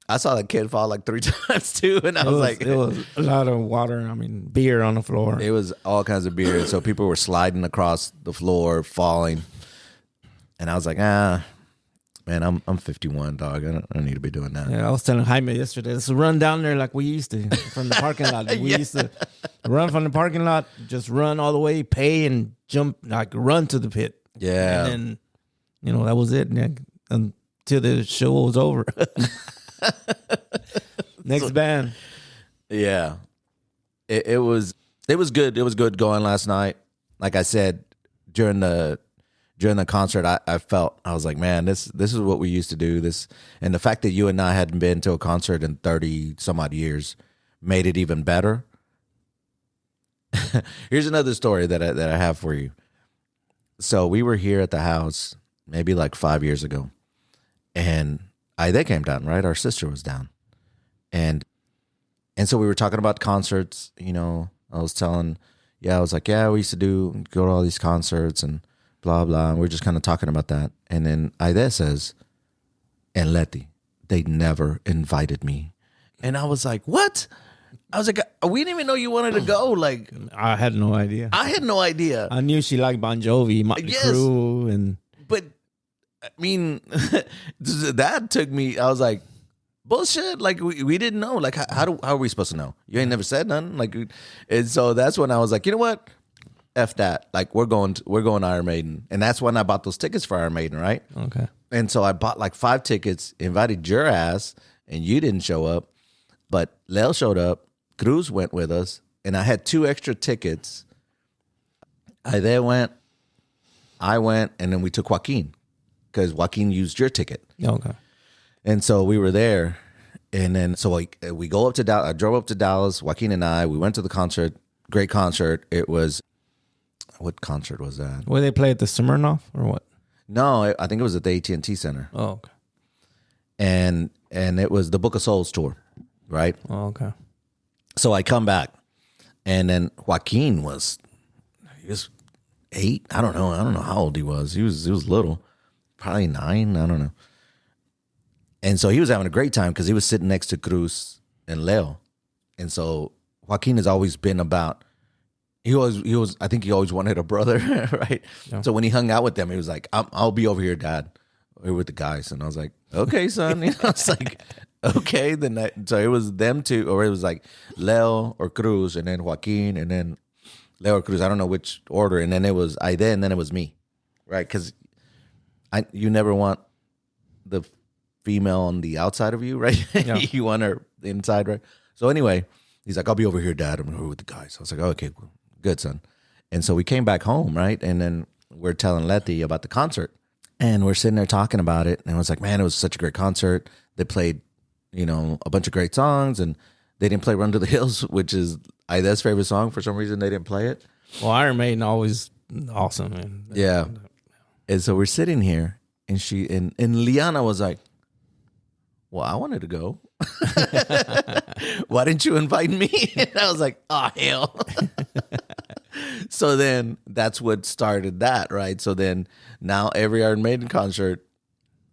I saw that kid fall like 3 times too, and I was like, it was a lot of water. I mean, beer on the floor. it was all kinds of beer. So people were sliding across the floor, falling, and I was like, man, I'm 51, dog. I don't need to be doing that. Yeah, I was telling Jaime yesterday, let's run down there like we used to from the parking lot. We used to run from the parking lot, just run all the way, pay, and jump, like run to the pit. Yeah. And then, that was it. Until the show was over. Next band. Yeah. It was good. It was good going last night. Like I said, during the concert, I felt, I was like, man, this is what we used to do. This, and the fact that you and I hadn't been to a concert in 30 some odd years made it even better. Here's another story that I have for you. So we were here at the house maybe like 5 years ago, and they came down, right? Our sister was down, and so we were talking about concerts. I was like, yeah, we used to go to all these concerts and blah blah, and we're just kind of talking about that. And then Aide says, and Letty, they never invited me, and I was like, what? I was like, we didn't even know you wanted to go. Like, I had no idea. I had no idea. I knew she liked Bon Jovi, Motley Crue, and but I mean, that took me. I was like, bullshit. Like we didn't know. Like how are we supposed to know? You ain't never said nothing. Like, and so that's when I was like, you know what? F that. Like we're going Iron Maiden, and that's when I bought those tickets for Iron Maiden, right? Okay. And so I bought like 5 tickets, invited your ass, and you didn't show up, but Lel showed up. Cruz went with us, and I had 2 extra tickets. I went, and then we took Joaquin because Joaquin used your ticket. Okay. And so we were there, and then so we go up to Dallas. I drove up to Dallas. Joaquin and we went to the concert. Great concert. It was, what concert was that? Where they play at the Smirnoff or what? No, I think it was at the AT&T Center. Oh, okay. And it was the Book of Souls tour, right? Oh, okay. So I come back, and then Joaquin was 8. I don't know how old he was. He was little, probably 9. I don't know. And so he was having a great time because he was sitting next to Cruz and Leo. And so Joaquin has always been about. He was. I think he always wanted a brother, right? Yeah. So when he hung out with them, he was like, "I'll be over here, Dad, or with the guys." And I was like, "Okay, son." I was like, okay, so it was them two, or it was like Leo or Cruz, and then Joaquin, and then Leo or Cruz. I don't know which order, and then it was Aide, and then it was me, right? Because you never want the female on the outside of you, right? Yeah. You want her inside, right? So anyway, he's like, "I'll be over here, Dad. I'm over with the guys." I was like, oh, "Okay, good, son." And so we came back home, right? And then we're telling Letty about the concert, and we're sitting there talking about it, and I was like, "Man, it was such a great concert. They played, a bunch of great songs, and they didn't play Run to the Hills," which is Aida's favorite song. For some reason, they didn't play it. Well, Iron Maiden always awesome, man. Yeah. And so we're sitting here, and and Liana was like, "Well, I wanted to go. Why didn't you invite me?" And I was like, "Oh, hell." So then that's what started that, right? So then now every Iron Maiden concert,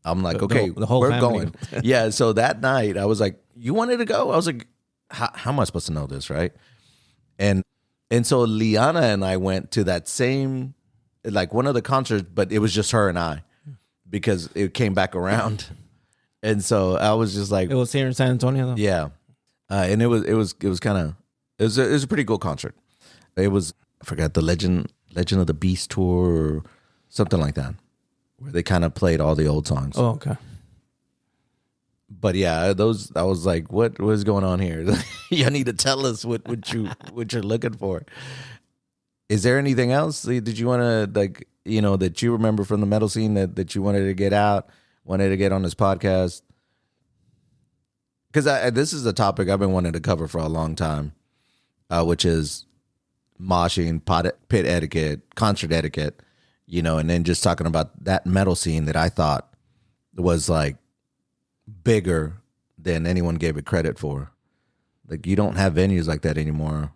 I'm like, okay, the whole we're family. going. Yeah. So that night I was like, "You wanted to go?" I was like, how am I supposed to know this, right? And so Liana and I went to that same, like one of the concerts, but it was just her and I because it came back around. And so I was just like, it was here in San Antonio, though. Yeah, and it was kind of it was a pretty cool concert. It was, I forgot, the Legend of the Beast tour or something like that, where they kind of played all the old songs. Oh, okay. But yeah, I was like, what is going on here? You need to tell us what you're looking for. Is there anything else? Did you want to, like, that you remember from the metal scene that you wanted to get out? Wanted to get on this podcast, because this is a topic I've been wanting to cover for a long time, which is moshing, pit etiquette, concert etiquette, and then just talking about that metal scene that I thought was like bigger than anyone gave it credit for. Like, you don't have venues like that anymore,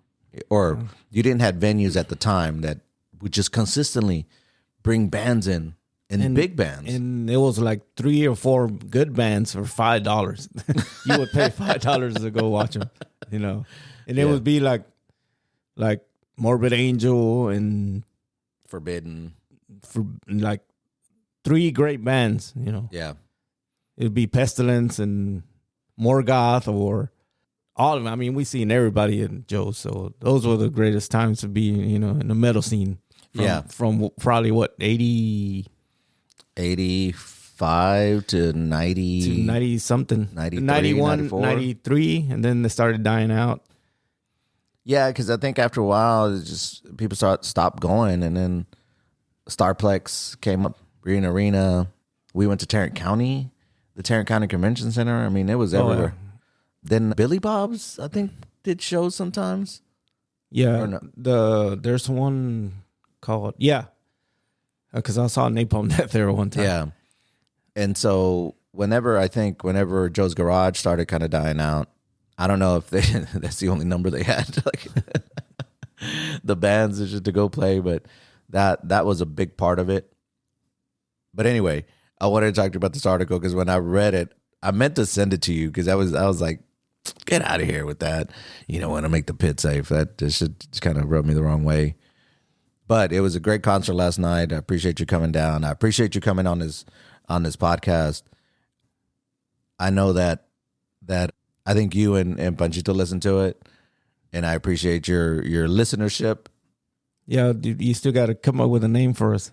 or you didn't have venues at the time that would just consistently bring bands in And big bands. And it was like 3 or 4 good bands for $5. You would pay $5 to go watch them, you know. And it would be like Morbid Angel and Forbidden. for like 3 great bands, you know. Yeah. It would be Pestilence and Morgoth or all of them. I mean, we seen everybody in Joe, so those were the greatest times to be, you know, in the metal scene. From probably what 85 to 90 to 90 something, 93, 91, 94. 93, and then they started dying out. Yeah, because I think after a while, it's just people stopped going, and then Starplex came up, Green Arena. We went to Tarrant County, the Tarrant County Convention Center. I mean, it was everywhere. Yeah. Then Billy Bob's, I think, did shows sometimes. Yeah, Or no? there's one called because I saw Napalm Death there one time. Yeah. And so whenever Joe's Garage started kind of dying out, I don't know if that's the only number they had, like the bands is just to go play, but that was a big part of it. But anyway, I wanted to talk to you about this article because when I read it, I meant to send it to you because I was like, get out of here with that. You know, want to make the pit safe. That just kind of rubbed me the wrong way. But it was a great concert last night. I appreciate you coming down. I appreciate you coming on this podcast. I know that I think you and Panchito listen to it, and I appreciate your listenership. Yeah, dude, you still got to come up with a name for us,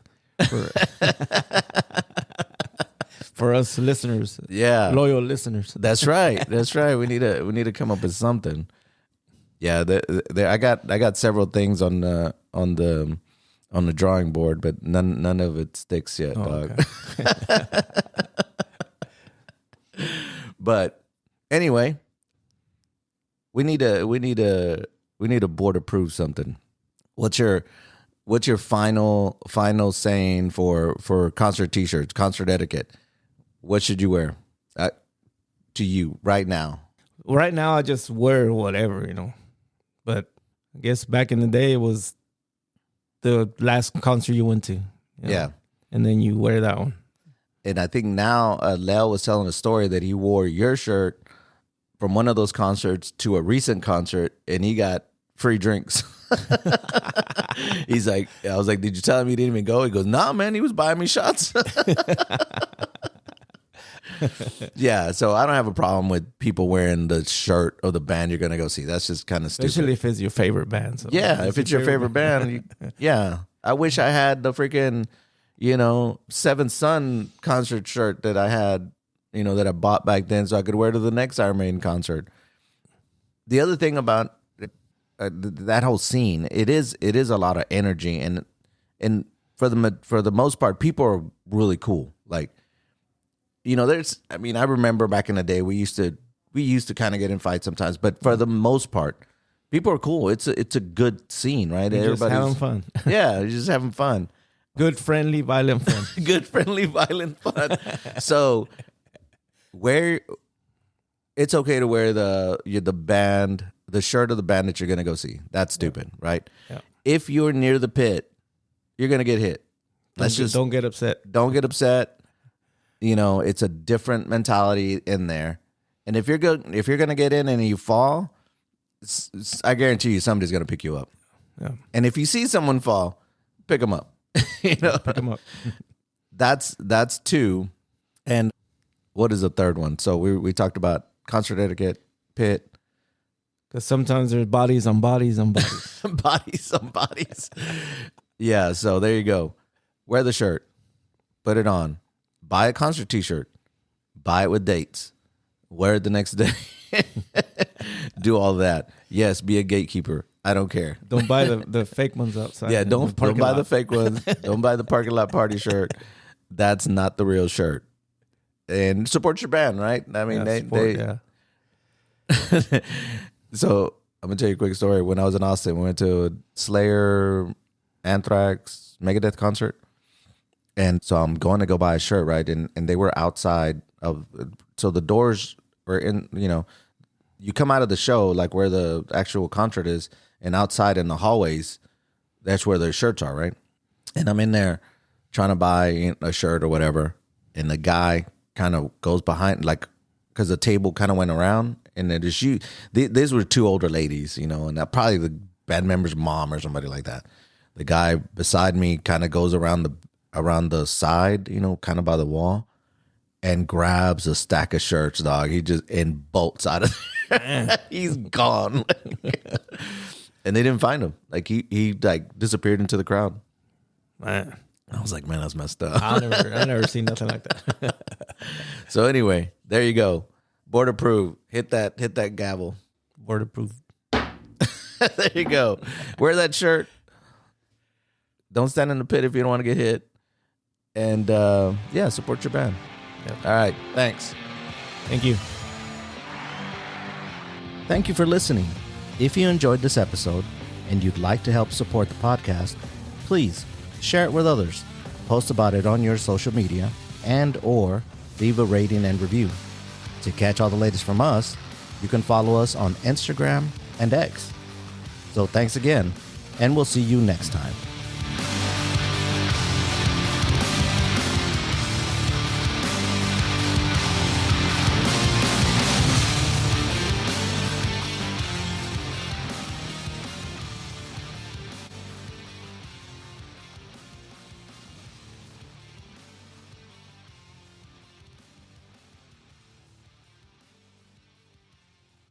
for us listeners. Yeah, loyal listeners. That's right. That's right. We need to come up with something. Yeah, I got several things on the drawing board, but none of it sticks yet, dog. Okay. But anyway, we need to board approve something. What's your final saying for concert t-shirts, concert etiquette? What should you wear to you right now? Right now, I just wear whatever, you know. But I guess back in the day, it was the last concert you went to. You know? Yeah. And then you wear that one. And I think now Leo was telling a story that he wore your shirt from one of those concerts to a recent concert, and he got free drinks. He's like, I was like, did you tell him he didn't even go? He goes, nah, man, he was buying me shots. Yeah, so I don't have a problem with people wearing the shirt of the band you're going to go see. That's just kind of stupid. Especially if it's your favorite band. So yeah, if it's your favorite band, yeah. I wish I had the freaking, Seventh Son concert shirt that I had, that I bought back then so I could wear to the next Iron Maiden concert. The other thing about that whole scene, it is a lot of energy, and for the most part, people are really cool. Like, I remember back in the day we used to kind of get in fights sometimes, but for the most part, people are cool. It's a good scene, right? Everybody's just having fun. Yeah, you're just having fun. Good, friendly, violent fun. Good, friendly, violent fun. So, it's okay to wear the shirt of the band that you're gonna go see. That's stupid, right? Yeah. If you're near the pit, you're gonna get hit. Don't get upset. Don't get upset. It's a different mentality in there. And if you're gonna get in and you fall, I guarantee you somebody's gonna pick you up. Yeah. And if you see someone fall, pick them up. Pick them up. That's two. And what is the third one? So we talked about concert etiquette, pit. Because sometimes there's bodies on bodies on bodies. Bodies on bodies. Yeah, so there you go. Wear the shirt. Put it on. Buy a concert t-shirt. Buy it with dates. Wear it the next day. Do all that. Yes, be a gatekeeper. I don't care. Don't buy the fake ones outside. Yeah, don't buy the fake ones. Don't buy the parking lot party shirt. That's not the real shirt. And support your band, right? I mean, yeah. So I'm gonna tell you a quick story. When I was in Austin, we went to a Slayer, Anthrax, Megadeth concert, and so I'm going to go buy a shirt, right? And they were outside of, so the doors were in. You come out of the show like where the actual concert is, and outside in the hallways, that's where their shirts are, right? And I'm in there trying to buy a shirt or whatever, and the guy kind of goes behind, like, because the table kind of went around, and then these were two older ladies, you know, and probably the band member's mom or somebody like that. The guy beside me kind of goes around the side, you know, kind of by the wall, and grabs a stack of shirts, dog. He just and bolts out of there. He's gone. And they didn't find him. Like he like disappeared into the crowd. Man, I was like, man, that's messed up. I never seen nothing like that. So anyway, there you go. Board approved. Hit that gavel. Board approved. There you go. Wear that shirt. Don't stand in the pit if you don't want to get hit. And yeah, support your band. Yep. All right. Thanks. Thank you. Thank you for listening. If you enjoyed this episode and you'd like to help support the podcast, please share it with others, post about it on your social media, and or leave a rating and review. To catch all the latest from us, you can follow us on Instagram and X. So thanks again, and we'll see you next time.